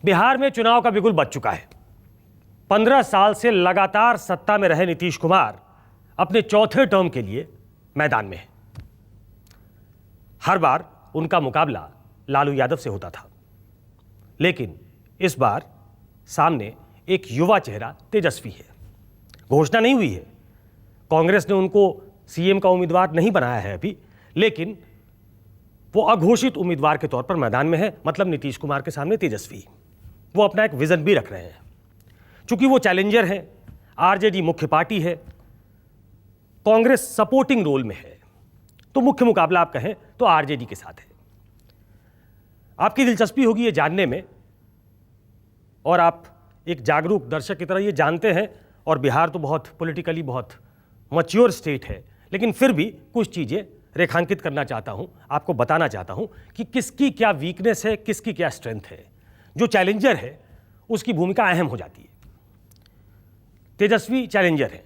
बिहार में चुनाव का बिगुल बज चुका है। 15 साल से लगातार सत्ता में रहे नीतीश कुमार अपने चौथे टर्म के लिए मैदान में है। हर बार उनका मुकाबला लालू यादव से होता था, लेकिन इस बार सामने एक युवा चेहरा तेजस्वी है। घोषणा नहीं हुई है, कांग्रेस ने उनको सीएम का उम्मीदवार नहीं बनाया है अभी, लेकिन वो अघोषित उम्मीदवार के तौर पर मैदान में है। मतलब नीतीश कुमार के सामने तेजस्वी, वो अपना एक विजन भी रख रहे हैं। चूंकि वो चैलेंजर हैं, आरजेडी मुख्य पार्टी है, कांग्रेस सपोर्टिंग रोल में है, तो मुख्य मुकाबला आप कहें तो आरजेडी के साथ है। आपकी दिलचस्पी होगी ये जानने में, और आप एक जागरूक दर्शक की तरह ये जानते हैं, और बिहार तो बहुत पॉलिटिकली बहुत मैच्योर स्टेट है, लेकिन फिर भी कुछ चीज़ें रेखांकित करना चाहता हूं, आपको बताना चाहता हूं कि किसकी क्या वीकनेस है, किसकी क्या स्ट्रेंथ है। जो चैलेंजर है उसकी भूमिका अहम हो जाती है। तेजस्वी चैलेंजर है।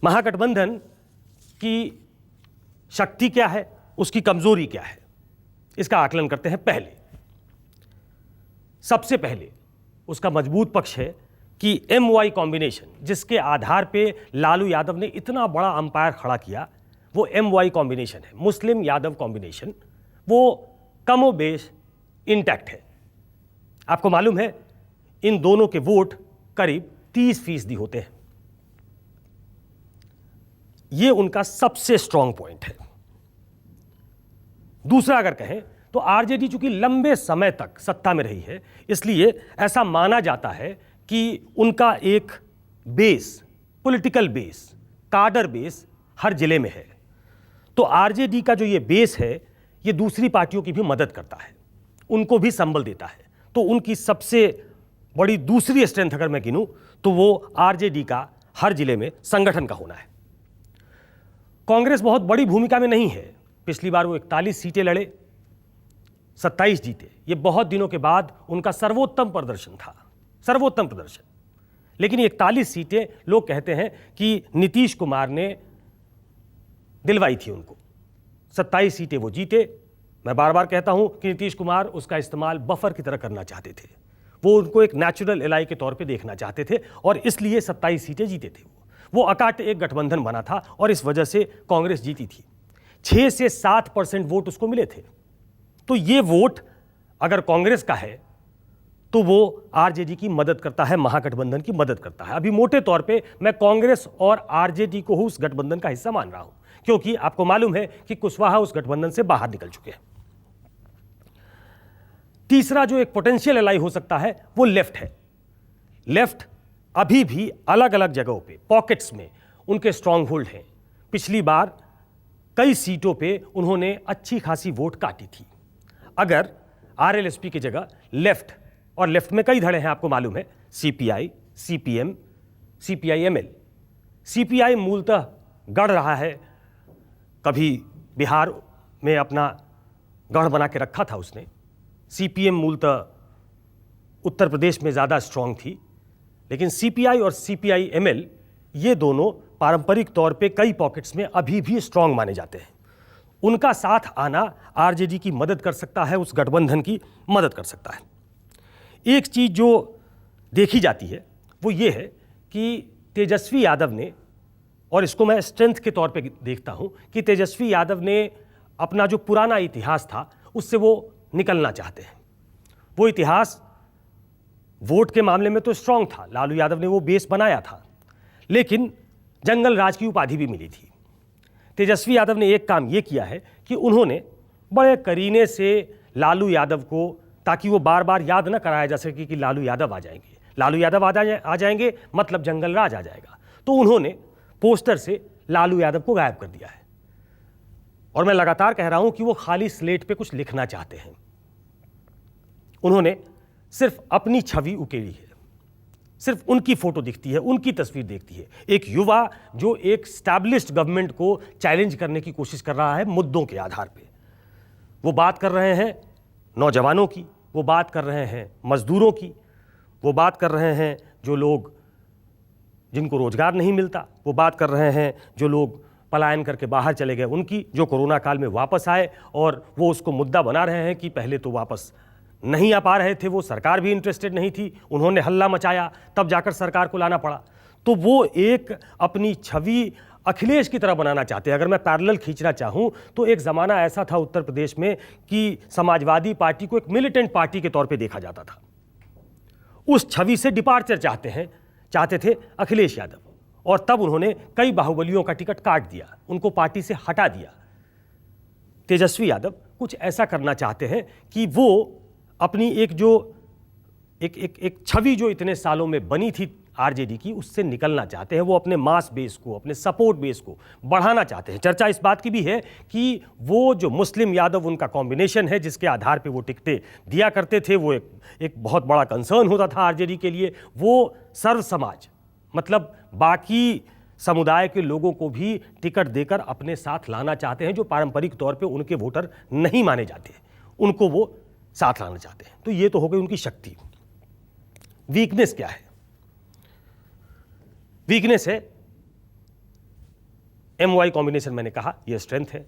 महागठबंधन की शक्ति क्या है, उसकी कमजोरी क्या है, इसका आकलन करते हैं। पहले सबसे पहले उसका मजबूत पक्ष है कि MY कॉम्बिनेशन, जिसके आधार पे लालू यादव ने इतना बड़ा अंपायर खड़ा किया, वो MY कॉम्बिनेशन है, मुस्लिम यादव कॉम्बिनेशन। वो कमोबेश इंटैक्ट है। आपको मालूम है इन दोनों के वोट करीब 30% होते हैं। ये उनका सबसे स्ट्रांग पॉइंट है। दूसरा अगर कहें तो आरजेडी चूंकि लंबे समय तक सत्ता में रही है, इसलिए ऐसा माना जाता है कि उनका एक base, political base, cadre base हर जिले में है। तो आरजेडी का जो ये बेस है, ये दूसरी पार्टियों की भी मदद करता है, उनको भी संबल देता है। तो उनकी सबसे बड़ी दूसरी स्ट्रेंथ अगर मैं गिनूं तो वो आरजेडी का हर जिले में संगठन का होना है। कांग्रेस बहुत बड़ी भूमिका में नहीं है। पिछली बार वो 41 सीटें लड़े, 27 जीते। ये बहुत दिनों के बाद उनका सर्वोत्तम प्रदर्शन था, सर्वोत्तम प्रदर्शन। लेकिन 41 सीटें लोग कहते हैं कि नीतीश कुमार ने दिलवाई थी उनको। 27 सीटें वो जीते। मैं बार बार कहता हूं कि नीतीश कुमार उसका इस्तेमाल बफर की तरह करना चाहते थे। वो उनको एक नेचुरल एलाई के तौर पे देखना चाहते थे, और इसलिए 27 सीटें जीते थे। वो अकाट एक गठबंधन बना था, और इस वजह से कांग्रेस जीती थी। 6 से 7% वोट उसको मिले थे। तो ये वोट अगर कांग्रेस का है तो वो आरजेडी की मदद करता है, महागठबंधन की मदद करता है। अभी मोटे तौर पे मैं कांग्रेस और आरजेडी को उस गठबंधन का हिस्सा मान रहा हूं, क्योंकि आपको मालूम है कि कुशवाहा उस गठबंधन से बाहर निकल चुके हैं। तीसरा जो एक पोटेंशियल एलाई हो सकता है वो लेफ्ट है। लेफ्ट अभी भी अलग अलग जगहों पे, पॉकेट्स में उनके स्ट्रांग होल्ड हैं। पिछली बार कई सीटों पे उन्होंने अच्छी खासी वोट काटी थी। अगर आरएलएसपी की जगह लेफ्ट, और लेफ्ट में कई धड़े हैं आपको मालूम है, सीपीआई, सीपीएम, सीपीआई-एमएल। सीपीआई मूलतः गढ़ रहा है, कभी बिहार में अपना गढ़ बना के रखा था उसने। सीपीएम मूलतः उत्तर प्रदेश में ज़्यादा स्ट्रांग थी। लेकिन सीपीआई और सीपीआई-एमएल ये दोनों पारंपरिक तौर पे कई पॉकेट्स में अभी भी स्ट्रांग माने जाते हैं। उनका साथ आना आरजेडी की मदद कर सकता है, उस गठबंधन की मदद कर सकता है। एक चीज़ जो देखी जाती है वो ये है कि तेजस्वी यादव ने, और इसको मैं स्ट्रेंथ के तौर पे देखता हूं, कि तेजस्वी यादव ने अपना जो पुराना इतिहास था उससे वो निकलना चाहते हैं। वो इतिहास वोट के मामले में तो स्ट्रांग था, लालू यादव ने वो बेस बनाया था, लेकिन जंगल राज की उपाधि भी मिली थी। तेजस्वी यादव ने एक काम ये किया है कि उन्होंने बड़े करीने से लालू यादव को, ताकि वो बार बार याद न कराया जा सके कि लालू यादव आ जाएंगे, लालू यादव आ जाएंगे मतलब जंगल राज आ जाएगा, तो उन्होंने पोस्टर से लालू यादव को गायब कर दिया है। और मैं लगातार कह रहा हूं कि वो खाली स्लेट पे कुछ लिखना चाहते हैं। उन्होंने सिर्फ अपनी छवि उकेरी है, सिर्फ उनकी फोटो दिखती है, उनकी तस्वीर देखती है। एक युवा जो एक स्टैब्लिश्ड गवर्नमेंट को चैलेंज करने की कोशिश कर रहा है मुद्दों के आधार पे। वो बात कर रहे हैं नौजवानों की, वो बात कर रहे हैं मजदूरों की, वो बात कर रहे हैं जो लोग जिनको रोजगार नहीं मिलता, वो बात कर रहे हैं जो लोग पलायन करके बाहर चले गए उनकी, जो कोरोना काल में वापस आए और वो उसको मुद्दा बना रहे हैं कि पहले तो वापस नहीं आ पा रहे थे वो, सरकार भी इंटरेस्टेड नहीं थी, उन्होंने हल्ला मचाया, तब जाकर सरकार को लाना पड़ा। तो वो एक अपनी छवि अखिलेश की तरह बनाना चाहते हैं। अगर मैं पैरेलल खींचना चाहूं तो एक ज़माना ऐसा था उत्तर प्रदेश में कि समाजवादी पार्टी को एक मिलिटेंट पार्टी के तौर पे देखा जाता था। उस छवि से डिपार्चर चाहते थे अखिलेश यादव, और तब उन्होंने कई बाहुबलियों का टिकट काट दिया, उनको पार्टी से हटा दिया। तेजस्वी यादव कुछ ऐसा करना चाहते हैं कि वो अपनी एक छवि जो इतने सालों में बनी थी आरजेडी की, उससे निकलना चाहते हैं। वो अपने मास बेस को, अपने सपोर्ट बेस को बढ़ाना चाहते हैं। चर्चा इस बात की भी है कि वो जो मुस्लिम यादव उनका कॉम्बिनेशन है, जिसके आधार पे वो टिकटें दिया करते थे, वो एक बहुत बड़ा कंसर्न होता था आरजेडी के लिए। वो सर्व समाज, मतलब बाकी समुदाय के लोगों को भी टिकट देकर अपने साथ लाना चाहते हैं, जो पारंपरिक तौर पे उनके वोटर नहीं माने जाते, उनको वो साथ लाना चाहते हैं। तो ये तो हो गई उनकी शक्ति। वीकनेस क्या है? वीकनेस है MY कॉम्बिनेशन। मैंने कहा यह स्ट्रेंथ है।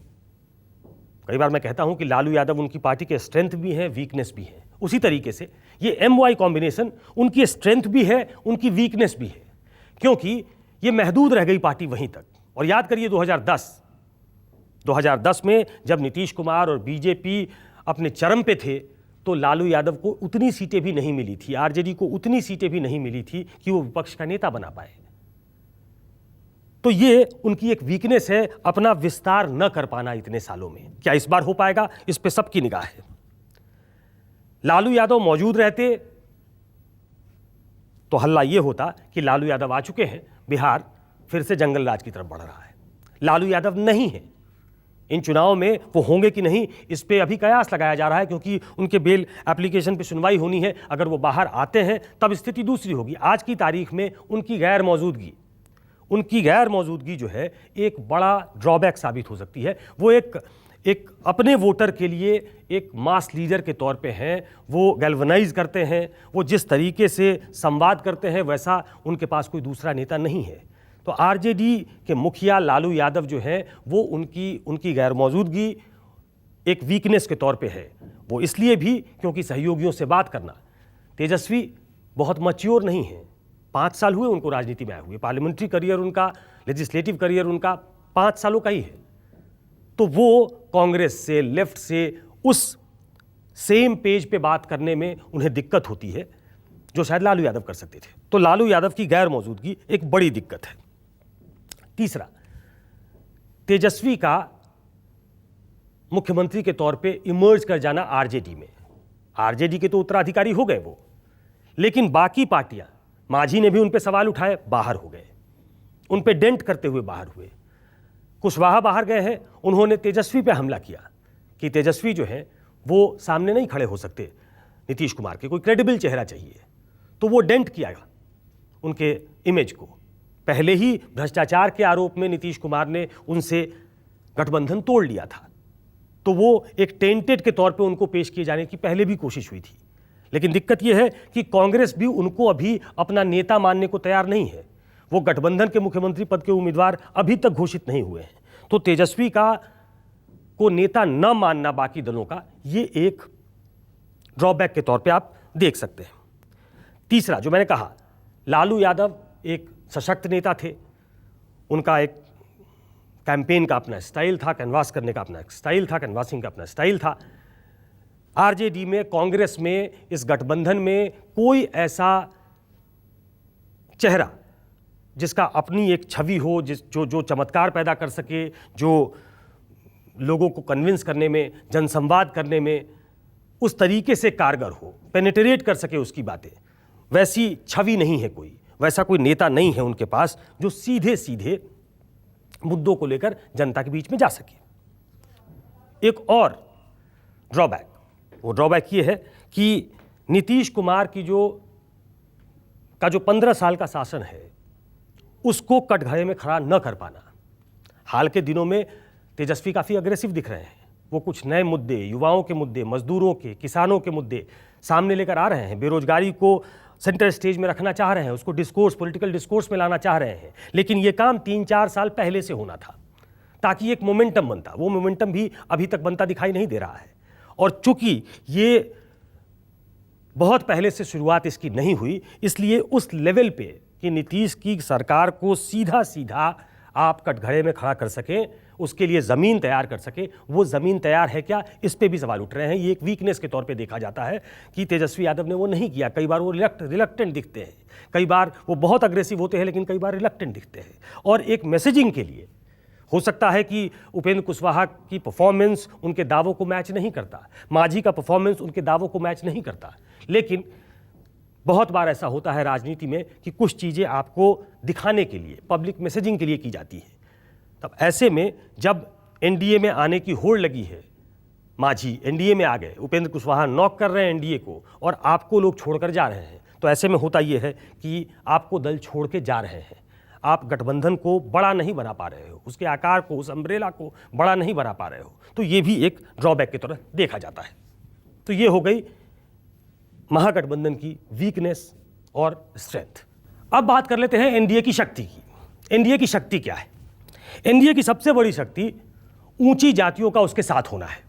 कई बार मैं कहता हूं कि लालू यादव उनकी पार्टी के स्ट्रेंथ भी है, वीकनेस भी है। उसी तरीके से ये MY कॉम्बिनेशन उनकी स्ट्रेंथ भी है, उनकी वीकनेस भी है, क्योंकि ये महदूद रह गई पार्टी वहीं तक। और याद करिए 2010 में जब नीतीश कुमार और बीजेपी अपने चरम पे थे, तो लालू यादव को उतनी सीटें भी नहीं मिली थी, आरजेडी को उतनी सीटें भी नहीं मिली थी कि वो विपक्ष का नेता बना पाए। तो ये उनकी एक वीकनेस है, अपना विस्तार न कर पाना इतने सालों में। क्या इस बार हो पाएगा? इस पे सबकी निगाह है। लालू यादव मौजूद रहते तो हल्ला ये होता कि लालू यादव आ चुके हैं, बिहार फिर से जंगल राज की तरफ बढ़ रहा है। लालू यादव नहीं है। इन चुनाव में वो होंगे कि नहीं, इस पे अभी कयास लगाया जा रहा है, क्योंकि उनके बेल एप्लीकेशन पे सुनवाई होनी है। अगर वो बाहर आते हैं तब स्थिति दूसरी होगी। आज की तारीख में उनकी गैर मौजूदगी जो है एक बड़ा ड्रॉबैक साबित हो सकती है। वो एक अपने वोटर के लिए एक मास लीडर के तौर पे हैं, वो गैल्वनाइज करते हैं, वो जिस तरीके से संवाद करते हैं वैसा उनके पास कोई दूसरा नेता नहीं है। तो आरजेडी के मुखिया लालू यादव जो है वो उनकी गैर मौजूदगी एक वीकनेस के तौर पे है। वो इसलिए भी क्योंकि सहयोगियों से बात करना, तेजस्वी बहुत मैच्योर नहीं है। 5 साल हुए उनको राजनीति में आए हुए, पार्लियामेंट्री करियर उनका, लेजिस्लेटिव करियर उनका 5 सालों का ही है। तो वो कांग्रेस से, लेफ्ट से उस सेम पेज पे बात करने में उन्हें दिक्कत होती है, जो शायद लालू यादव कर सकते थे। तो लालू यादव की गैर मौजूदगी एक बड़ी दिक्कत है। तीसरा, तेजस्वी का मुख्यमंत्री के तौर पे इमर्ज कर जाना आरजेडी में। आरजेडी के तो उत्तराधिकारी हो गए वो, लेकिन बाकी पार्टियां, मांझी ने भी उन पे सवाल उठाए, बाहर हो गए, उन पे डेंट करते हुए बाहर हुए। कुशवाहा बाहर गए हैं, उन्होंने तेजस्वी पे हमला किया कि तेजस्वी जो है वो सामने नहीं खड़े हो सकते नीतीश कुमार के, कोई क्रेडिबल चेहरा चाहिए। तो वो डेंट किया उनके इमेज को। पहले ही भ्रष्टाचार के आरोप में नीतीश कुमार ने उनसे गठबंधन तोड़ लिया था, तो वो एक टेंटेड के तौर पे उनको पेश किए जाने की पहले भी कोशिश हुई थी। लेकिन दिक्कत यह है कि कांग्रेस भी उनको अभी अपना नेता मानने को तैयार नहीं है। वो गठबंधन के मुख्यमंत्री पद के उम्मीदवार अभी तक घोषित नहीं हुए हैं। तो तेजस्वी को नेता न मानना बाकी दलों का, ये एक ड्रॉबैक के तौर पे आप देख सकते हैं। तीसरा, जो मैंने कहा, लालू यादव एक सशक्त नेता थे, उनका एक कैंपेन का अपना स्टाइल था, कैनवास करने का अपना स्टाइल था, कैनवासिंग का अपना स्टाइल था। आरजेडी में, कांग्रेस में, इस गठबंधन में कोई ऐसा चेहरा जिसका अपनी एक छवि हो, जो चमत्कार पैदा कर सके, जो लोगों को कन्विंस करने में, जनसंवाद करने में उस तरीके से कारगर हो, पेनिट्रेट कर सके उसकी बातें, वैसी छवि नहीं है कोई, वैसा कोई नेता नहीं है उनके पास जो सीधे सीधे मुद्दों को लेकर जनता के बीच में जा सके। एक और ड्रॉबैक, वो ड्रॉबैक ये है कि नीतीश कुमार की जो 15 साल का शासन है उसको कटघरे में खड़ा न कर पाना। हाल के दिनों में तेजस्वी काफ़ी अग्रेसिव दिख रहे हैं। वो कुछ नए मुद्दे, युवाओं के मुद्दे, मजदूरों के, किसानों के मुद्दे सामने लेकर आ रहे हैं। बेरोजगारी को सेंटर स्टेज में रखना चाह रहे हैं, उसको डिस्कोर्स, पॉलिटिकल डिस्कोर्स में लाना चाह रहे हैं। लेकिन ये काम 3-4 साल पहले से होना था, ताकि एक मोमेंटम बनता। वो मोमेंटम भी अभी तक बनता दिखाई नहीं दे रहा है। और चूंकि ये बहुत पहले से शुरुआत इसकी नहीं हुई, इसलिए उस लेवल पे कि नीतीश की सरकार को सीधा सीधा आप कटघरे में खड़ा कर सकें, उसके लिए ज़मीन तैयार कर सके, वो ज़मीन तैयार है क्या, इस पे भी सवाल उठ रहे हैं। ये एक वीकनेस के तौर पे देखा जाता है कि तेजस्वी यादव ने वो नहीं किया। कई बार वो रिलक्टेंट दिखते हैं, कई बार वो बहुत अग्रेसिव होते हैं, लेकिन कई बार रिलक्टेंट दिखते हैं। और एक मैसेजिंग के लिए हो सकता है कि उपेंद्र कुशवाहा की परफॉर्मेंस उनके दावों को मैच नहीं करता, मांझी का परफॉर्मेंस उनके दावों को मैच नहीं करता, लेकिन बहुत बार ऐसा होता है राजनीति में कि कुछ चीज़ें आपको दिखाने के लिए, पब्लिक मैसेजिंग के लिए की जाती हैं। तब ऐसे में जब एनडीए में आने की होड़ लगी है, मांझी एनडीए में आ गए, उपेंद्र कुशवाहा नॉक कर रहे हैं एनडीए को और आपको लोग छोड़कर जा रहे हैं, तो ऐसे में होता यह है कि आपको दल छोड़ के जा रहे हैं, आप गठबंधन को बड़ा नहीं बना पा रहे हो, उसके आकार को, उस अम्ब्रेला को बड़ा नहीं बना पा रहे हो, तो ये भी एक ड्रॉबैक की तरह देखा जाता है। तो ये हो गई महागठबंधन की वीकनेस और स्ट्रेंथ। अब बात कर लेते हैं एनडीए की शक्ति की। एनडीए की शक्ति क्या है? एनडीए की सबसे बड़ी शक्ति ऊंची जातियों का उसके साथ होना है।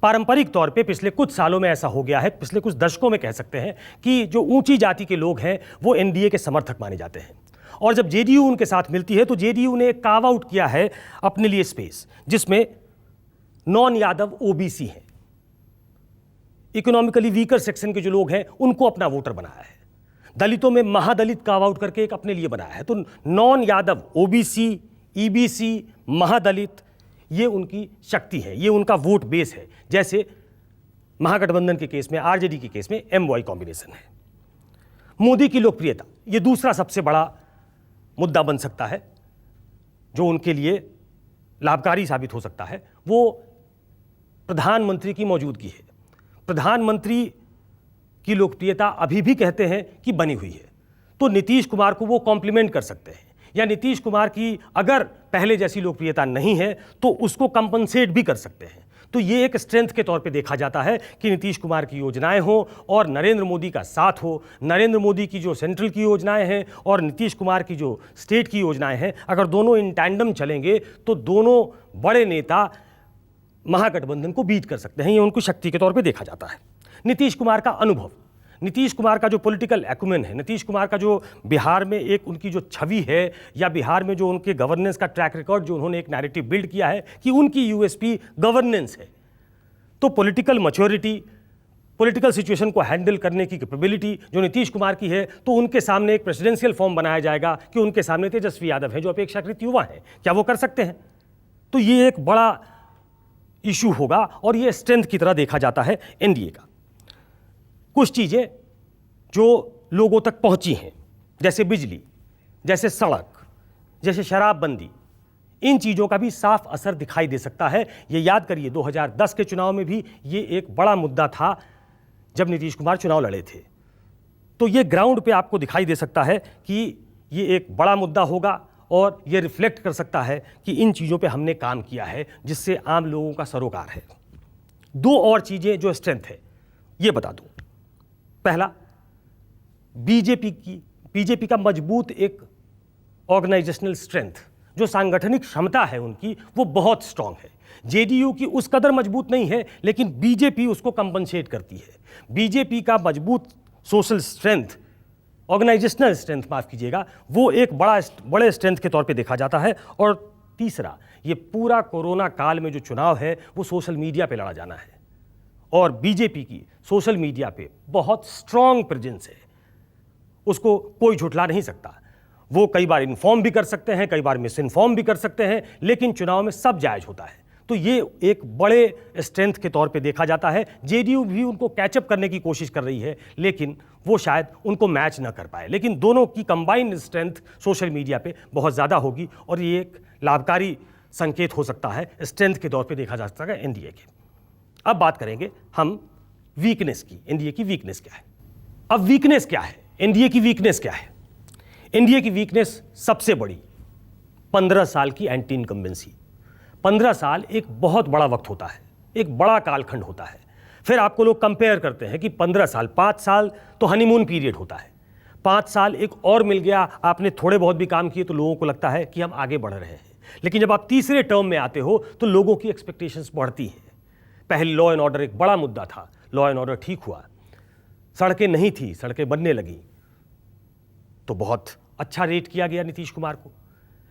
पारंपरिक तौर पे पिछले कुछ सालों में ऐसा हो गया है, पिछले कुछ दशकों में कह सकते हैं कि जो ऊंची जाति के लोग हैं वो एनडीए के समर्थक माने जाते हैं। और जब जेडीयू उनके साथ मिलती है तो जेडीयू ने एक कार्व आउट किया है अपने लिए स्पेस, जिसमें नॉन यादव ओबीसी हैं, इकोनॉमिकली वीकर सेक्शन के जो लोग हैं उनको अपना वोटर बनाया है। दलितों में महादलित कार्व आउट करके एक अपने लिए बनाया है। तो नॉन यादव, ओबीसी, ईबीसी, महादलित, ये उनकी शक्ति है, ये उनका वोट बेस है। जैसे महागठबंधन के केस में, आरजेडी के केस में एमवाई कॉम्बिनेशन है। मोदी की लोकप्रियता, ये दूसरा सबसे बड़ा मुद्दा बन सकता है जो उनके लिए लाभकारी साबित हो सकता है। वो प्रधानमंत्री की मौजूदगी है। प्रधानमंत्री की लोकप्रियता अभी भी कहते हैं कि बनी हुई है, तो नीतीश कुमार को वो कॉम्प्लीमेंट कर सकते हैं, या नीतीश कुमार की अगर पहले जैसी लोकप्रियता नहीं है तो उसको कंपनसेट भी कर सकते हैं। तो ये एक स्ट्रेंथ के तौर पे देखा जाता है कि नीतीश कुमार की योजनाएं हो और नरेंद्र मोदी का साथ हो। नरेंद्र मोदी की जो सेंट्रल की योजनाएं हैं और नीतीश कुमार की जो स्टेट की योजनाएं हैं, अगर दोनों इन टैंडम चलेंगे तो दोनों बड़े नेता महागठबंधन को बीट कर सकते हैं। ये उनको शक्ति के तौर पे देखा जाता है। नीतीश कुमार का अनुभव, नीतीश कुमार का जो पॉलिटिकल एक्यूमेन है, नीतीश कुमार का जो बिहार में एक उनकी जो छवि है, या बिहार में जो उनके गवर्नेंस का ट्रैक रिकॉर्ड, जो उन्होंने एक नैरेटिव बिल्ड किया है कि उनकी यूएसपी गवर्नेंस है, तो पॉलिटिकल मैच्योरिटी, पॉलिटिकल सिचुएशन को हैंडल करने की कैपेबिलिटी जो नीतीश कुमार की है, तो उनके सामने एक प्रेसिडेंशियल फॉर्म बनाया जाएगा कि उनके सामने तेजस्वी यादव है जो अपेक्षाकृत युवा हैं, क्या वो कर सकते हैं? तो ये एक बड़ा इशू होगा और ये स्ट्रेंथ की तरह देखा जाता है एनडीए का। कुछ चीज़ें जो लोगों तक पहुंची हैं, जैसे बिजली, जैसे सड़क, जैसे शराबबंदी, इन चीज़ों का भी साफ असर दिखाई दे सकता है। ये याद करिए 2010 के चुनाव में भी ये एक बड़ा मुद्दा था जब नीतीश कुमार चुनाव लड़े थे। तो ये ग्राउंड पे आपको दिखाई दे सकता है कि ये एक बड़ा मुद्दा होगा और ये रिफ्लेक्ट कर सकता है कि इन चीज़ों पे हमने काम किया है जिससे आम लोगों का सरोकार है। दो और चीज़ें जो स्ट्रेंथ है ये बता दूं। पहला, बीजेपी का मजबूत एक ऑर्गेनाइजेशनल स्ट्रेंथ, जो सांगठनिक क्षमता है उनकी, वो बहुत स्ट्रांग है। जेडीयू की उस कदर मजबूत नहीं है, लेकिन बीजेपी उसको कंपनसेट करती है। बीजेपी का मजबूत सोशल स्ट्रेंथ, ऑर्गेनाइजेशनल स्ट्रेंथ माफ कीजिएगा, वो एक बड़े स्ट्रेंथ के तौर पे देखा जाता है। और तीसरा, ये पूरा कोरोना काल में जो चुनाव है वो सोशल मीडिया पे लड़ा जाना है और बीजेपी की सोशल मीडिया पे बहुत स्ट्रांग प्रेजेंस है, उसको कोई झुठला नहीं सकता। वो कई बार इन्फॉर्म भी कर सकते हैं, कई बार मिस इन्फॉर्म भी कर सकते हैं, लेकिन चुनाव में सब जायज होता है। तो ये एक बड़े स्ट्रेंथ के तौर पे देखा जाता है। जेडीयू भी उनको कैचअप करने की कोशिश कर रही है, लेकिन वो शायद उनको मैच ना कर पाए। लेकिन दोनों की कंबाइंड स्ट्रेंथ सोशल मीडिया पे बहुत ज़्यादा होगी और ये एक लाभकारी संकेत हो सकता है, स्ट्रेंथ के तौर पे देखा जा सकता है एनडीए के। अब बात करेंगे हम वीकनेस की। एनडीए की वीकनेस क्या है? अब वीकनेस क्या है? एनडीए की वीकनेस क्या है? एनडीए की वीकनेस सबसे बड़ी 15 साल की एंटी इनकम्बेंसी। 15 साल एक बहुत बड़ा वक्त होता है, एक बड़ा कालखंड होता है। फिर आपको लोग कंपेयर करते हैं कि 15 साल, 5 साल तो हनीमून पीरियड होता है, 5 साल एक और मिल गया, आपने थोड़े बहुत भी काम किए तो लोगों को लगता है कि हम आगे बढ़ रहे हैं। लेकिन जब आप तीसरे टर्म में आते हो तो लोगों की एक्सपेक्टेशंस बढ़ती हैं। पहले लॉ एंड ऑर्डर एक बड़ा मुद्दा था, लॉ एंड ऑर्डर ठीक हुआ, सड़कें नहीं थी, सड़कें बनने लगी, तो बहुत अच्छा रेट किया गया नीतीश कुमार को।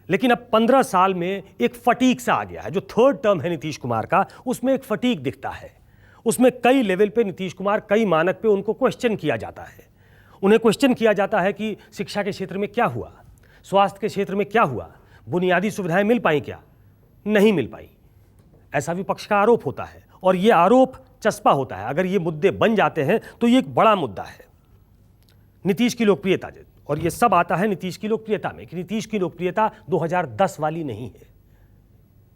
लेकिन अब 15 साल में एक फटीक सा आ गया है। जो थर्ड टर्म है नीतीश कुमार का, उसमें एक फटीक दिखता है। उसमें कई लेवल पे नीतीश कुमार, कई मानक पे उनको क्वेश्चन किया जाता है। उन्हें क्वेश्चन किया जाता है कि शिक्षा के क्षेत्र में क्या हुआ, स्वास्थ्य के क्षेत्र में क्या हुआ, बुनियादी सुविधाएं मिल पाई क्या, नहीं मिल पाई, ऐसा विपक्ष का आरोप होता है। और ये आरोप चस्पा होता है। अगर ये मुद्दे बन जाते हैं तो ये एक बड़ा मुद्दा है। नीतीश की लोकप्रियता, और ये सब आता है नीतीश की लोकप्रियता में, कि नीतीश की लोकप्रियता 2010 वाली नहीं है।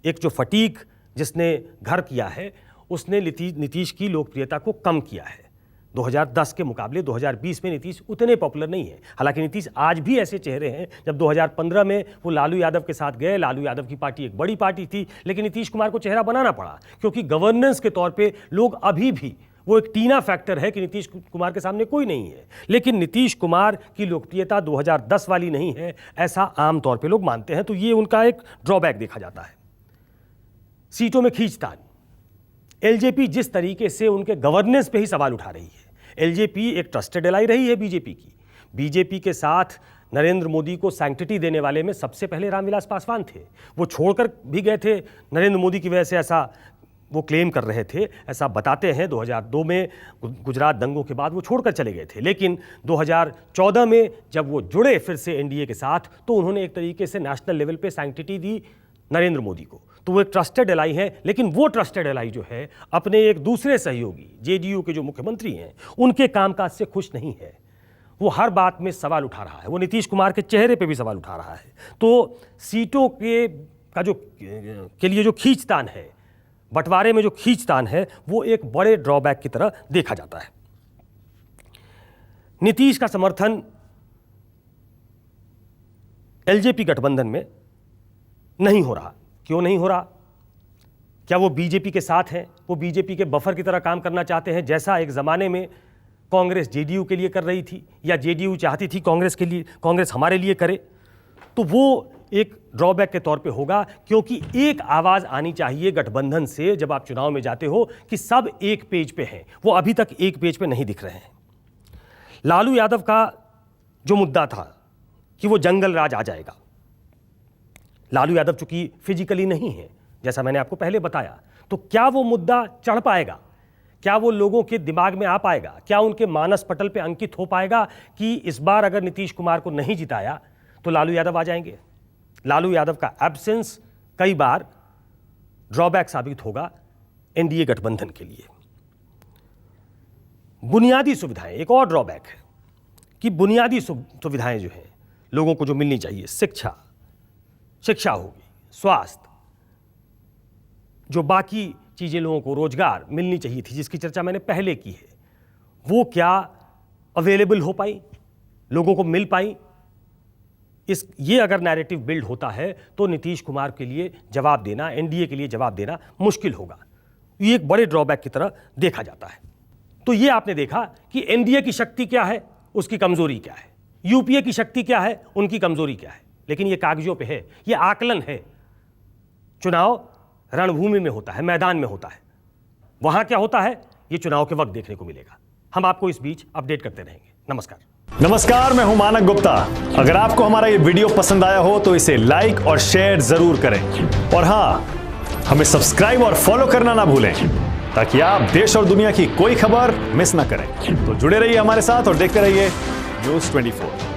एक जो फटीक जिसने घर किया है, उसने नीतीश की लोकप्रियता को कम किया है। 2010 के मुकाबले 2020 में नीतीश उतने पॉपुलर नहीं है। हालांकि नीतीश आज भी ऐसे चेहरे हैं, जब 2015 में वो लालू यादव के साथ गए, लालू यादव की पार्टी एक बड़ी पार्टी थी, लेकिन नीतीश कुमार को चेहरा बनाना पड़ा, क्योंकि गवर्नेंस के तौर पे लोग अभी भी, वो एक टीना फैक्टर है कि नीतीश कुमार के सामने कोई नहीं है। लेकिन नीतीश कुमार की लोकप्रियता 2010 वाली नहीं है, ऐसा आम तौर पे लोग मानते हैं। तो ये उनका एक ड्रॉबैक देखा जाता है। सीटों में खींचतान, एलजेपी जिस तरीके से उनके गवर्नेंस पे ही सवाल उठा रही है। एलजेपी एक ट्रस्टेड एलाई रही है बीजेपी की। बीजेपी के साथ नरेंद्र मोदी को सैंक्टिटी देने वाले में सबसे पहले रामविलास पासवान थे। वो छोड़कर भी गए थे नरेंद्र मोदी की वजह से, ऐसा वो क्लेम कर रहे थे, ऐसा बताते हैं। 2002 में गुजरात दंगों के बाद वो छोड़कर चले गए थे, लेकिन 2014 में जब वो जुड़े फिर से एनडीए के साथ, तो उन्होंने एक तरीके से नेशनल लेवल पे सैंक्टिटी दी नरेंद्र मोदी को। तो वो एक ट्रस्टेड एलाई है। लेकिन वो ट्रस्टेड एलाई जो है, अपने एक दूसरे सहयोगी जेडीयू के जो मुख्यमंत्री हैं, उनके कामकाज से खुश नहीं है। वो हर बात में सवाल उठा रहा है। वो नीतीश कुमार के चेहरे पे भी सवाल उठा रहा है। तो सीटों के लिए जो खींचतान है, बंटवारे में जो खींचतान है, वो एक बड़े ड्रॉबैक की तरह देखा जाता है। नीतीश का समर्थन एलजेपी गठबंधन में नहीं हो रहा। क्यों नहीं हो रहा? क्या वो बीजेपी के साथ हैं? वो बीजेपी के बफर की तरह काम करना चाहते हैं, जैसा एक ज़माने में कांग्रेस जेडीयू के लिए कर रही थी, या जेडीयू चाहती थी कांग्रेस हमारे लिए करे? तो वो एक ड्रॉबैक के तौर पे होगा, क्योंकि एक आवाज़ आनी चाहिए गठबंधन से जब आप चुनाव में जाते हो, कि सब एक पेज पे हैं। वो अभी तक एक पेज पे नहीं दिख रहे हैं। लालू यादव का जो मुद्दा था कि वो जंगल राज आ जाएगा, लालू यादव चूंकि फिजिकली नहीं है, जैसा मैंने आपको पहले बताया, तो क्या वो मुद्दा चढ़ पाएगा? क्या वो लोगों के दिमाग में आ पाएगा? क्या उनके मानस पटल पे अंकित हो पाएगा कि इस बार अगर नीतीश कुमार को नहीं जिताया तो लालू यादव आ जाएंगे? लालू यादव का एब्सेंस कई बार ड्रॉबैक साबित होगा एनडीए गठबंधन के लिए। बुनियादी सुविधाएं, एक और ड्रॉबैक है कि बुनियादी सुविधाएं जो हैं लोगों को जो मिलनी चाहिए, शिक्षा होगी, स्वास्थ्य, जो बाकी चीज़ें लोगों को, रोजगार मिलनी चाहिए थी, जिसकी चर्चा मैंने पहले की है, वो क्या अवेलेबल हो पाई, लोगों को मिल पाई? ये अगर नैरेटिव बिल्ड होता है तो नीतीश कुमार के लिए जवाब देना, एनडीए के लिए जवाब देना मुश्किल होगा। ये एक बड़े ड्रॉबैक की तरह देखा जाता है। तो ये आपने देखा कि एनडीए की शक्ति क्या है, उसकी कमजोरी क्या है, यूपीए की शक्ति क्या है, उनकी कमजोरी क्या है। लेकिन ये कागजों पे है, ये आकलन है। चुनाव रणभूमि में होता है, मैदान में होता है। वहां क्या होता है, ये चुनाव के वक्त देखने को मिलेगा। हम आपको इस बीच अपडेट करते रहेंगे। नमस्कार, मैं हूं मानक गुप्ता। अगर आपको हमारा ये वीडियो पसंद आया हो तो इसे लाइक और शेयर जरूर करें, और हां, हमें सब्सक्राइब और फॉलो करना ना भूलें, ताकि आप देश और दुनिया की कोई खबर मिस ना करें। तो जुड़े रहिए हमारे साथ और देखते रहिए News 24।